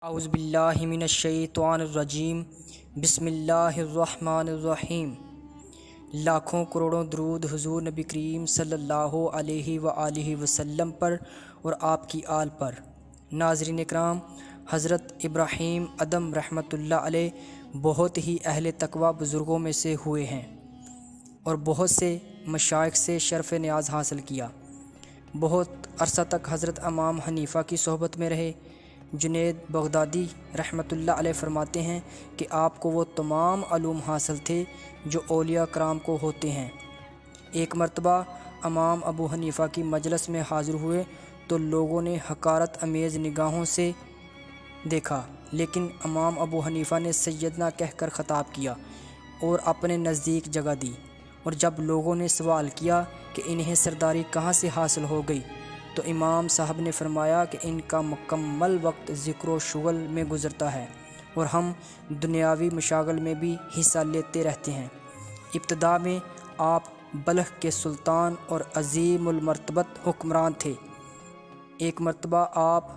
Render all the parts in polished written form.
اعوذ باللہ من الشیطان الرجیم بسم اللہ الرحمن الرحیم۔ لاکھوں کروڑوں درود حضور نبی کریم صلی اللہ علیہ وآلہ وسلم پر اور آپ کی آل پر۔ ناظرین اکرام، حضرت ابراہیم ادم رحمۃ اللہ علیہ بہت ہی اہل تقوی بزرگوں میں سے ہوئے ہیں اور بہت سے مشائخ سے شرف نیاز حاصل کیا۔ بہت عرصہ تک حضرت امام حنیفہ کی صحبت میں رہے۔ جنید بغدادی رحمۃ اللہ علیہ فرماتے ہیں کہ آپ کو وہ تمام علوم حاصل تھے جو اولیاء کرام کو ہوتے ہیں۔ ایک مرتبہ امام ابو حنیفہ کی مجلس میں حاضر ہوئے تو لوگوں نے حقارت امیز نگاہوں سے دیکھا، لیکن امام ابو حنیفہ نے سیدنا کہہ کر خطاب کیا اور اپنے نزدیک جگہ دی، اور جب لوگوں نے سوال کیا کہ انہیں سرداری کہاں سے حاصل ہو گئی تو امام صاحب نے فرمایا کہ ان کا مکمل وقت ذکر و شغل میں گزرتا ہے اور ہم دنیاوی مشاغل میں بھی حصہ لیتے رہتے ہیں۔ ابتدا میں آپ بلخ کے سلطان اور عظیم المرتبت حکمران تھے۔ ایک مرتبہ آپ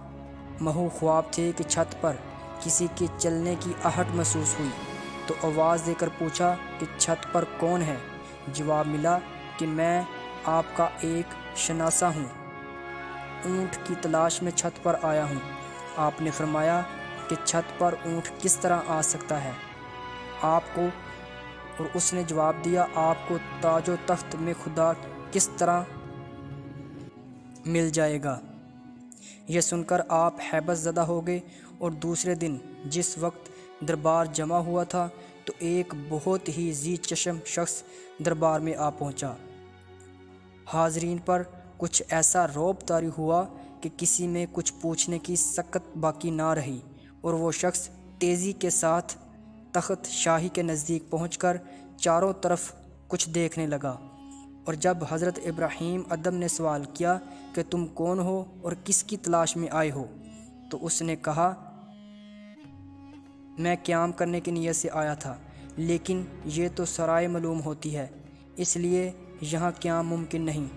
محو خواب تھے کہ چھت پر کسی کے چلنے کی آہٹ محسوس ہوئی تو آواز دے کر پوچھا کہ چھت پر کون ہے؟ جواب ملا کہ میں آپ کا ایک شناسہ ہوں، اونٹ کی تلاش میں چھت پر آیا ہوں۔ آپ نے فرمایا کہ چھت پر اونٹ کس طرح آ سکتا ہے آپ کو؟ اور اس نے جواب دیا، آپ کو تاج و تخت میں خدا کس طرح مل جائے گا؟ یہ سن کر آپ ہیبت زدہ ہو گئے، اور دوسرے دن جس وقت دربار جمع ہوا تھا تو ایک بہت ہی ذی چشم شخص دربار میں آ پہنچا۔ حاضرین پر کچھ ایسا رعب طاری ہوا کہ کسی میں کچھ پوچھنے کی سکت باقی نہ رہی، اور وہ شخص تیزی کے ساتھ تخت شاہی کے نزدیک پہنچ کر چاروں طرف کچھ دیکھنے لگا، اور جب حضرت ابراہیم ادم نے سوال کیا کہ تم کون ہو اور کس کی تلاش میں آئے ہو تو اس نے کہا، میں قیام کرنے کی نیت سے آیا تھا، لیکن یہ تو سرائے معلوم ہوتی ہے، اس لیے یہاں قیام ممکن نہیں۔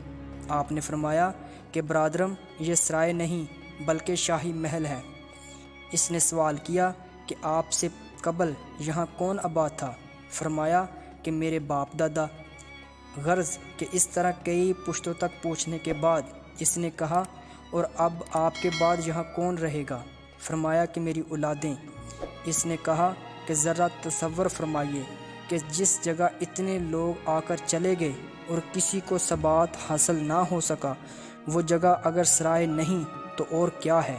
آپ نے فرمایا کہ برادرم، یہ سرائے نہیں بلکہ شاہی محل ہے۔ اس نے سوال کیا کہ آپ سے قبل یہاں کون آباد تھا؟ فرمایا کہ میرے باپ دادا۔ غرض کہ اس طرح کئی پشتوں تک پوچھنے کے بعد اس نے کہا، اور اب آپ کے بعد یہاں کون رہے گا؟ فرمایا کہ میری اولادیں۔ اس نے کہا کہ ذرا تصور فرمائیے کہ جس جگہ اتنے لوگ آ کر چلے گئے اور کسی کو ثبات حاصل نہ ہو سکا، وہ جگہ اگر سرائے نہیں تو اور کیا ہے؟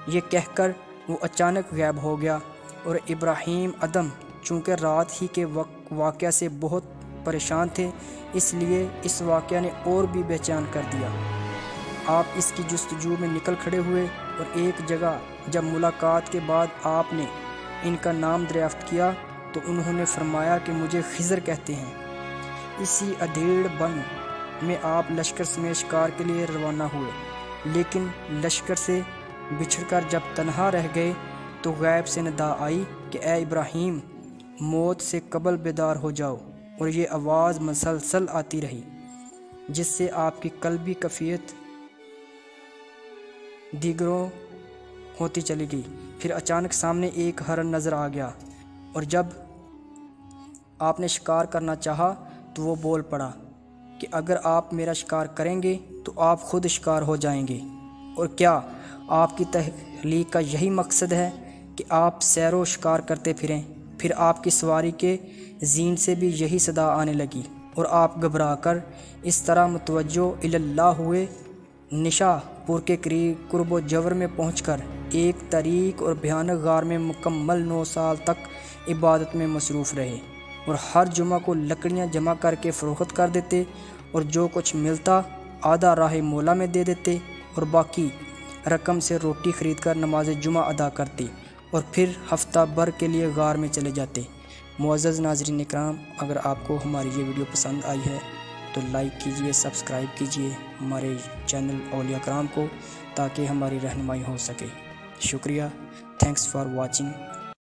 یہ کہہ کر وہ اچانک غائب ہو گیا، اور ابراہیم ادم چونکہ رات ہی کے واقعہ سے بہت پریشان تھے، اس لیے اس واقعہ نے اور بھی بے چین کر دیا۔ آپ اس کی جستجو میں نکل کھڑے ہوئے، اور ایک جگہ جب ملاقات کے بعد آپ نے ان کا نام دریافت کیا تو انہوں نے فرمایا کہ مجھے خضر کہتے ہیں۔ اسی ادھیڑ بن میں آپ لشکر سمیت شکار کے لیے روانہ ہوئے، لیکن لشکر سے بچھڑ کر جب تنہا رہ گئے تو غیب سے ندا آئی کہ اے ابراہیم، موت سے قبل بیدار ہو جاؤ، اور یہ آواز مسلسل آتی رہی جس سے آپ کی قلبی کیفیت دیگروں ہوتی چلی گئی۔ پھر اچانک سامنے ایک ہرن نظر آ گیا، اور جب آپ نے شکار کرنا چاہا تو وہ بول پڑا کہ اگر آپ میرا شکار کریں گے تو آپ خود شکار ہو جائیں گے، اور کیا آپ کی تخلیق کا یہی مقصد ہے کہ آپ سیر و شکار کرتے پھریں؟ پھر آپ کی سواری کے زین سے بھی یہی صدا آنے لگی، اور آپ گھبرا کر اس طرح متوجہ اللہ ہوئے، نشا پور کے قرب و جور میں پہنچ کر ایک تاریک اور بھیانک غار میں مکمل 9 سال تک عبادت میں مصروف رہے، اور ہر جمعہ کو لکڑیاں جمع کر کے فروخت کر دیتے، اور جو کچھ ملتا آدھا راہ مولا میں دے دیتے، اور باقی رقم سے روٹی خرید کر نماز جمعہ ادا کرتے، اور پھر ہفتہ بھر کے لیے غار میں چلے جاتے۔ معزز ناظرین اکرام، اگر آپ کو ہماری یہ ویڈیو پسند آئی ہے تو لائک کیجئے، سبسکرائب کیجئے ہمارے چینل اولیاء کرام کو، تاکہ ہماری رہنمائی ہو سکے۔ شکریہ، تھینکس فار واچنگ۔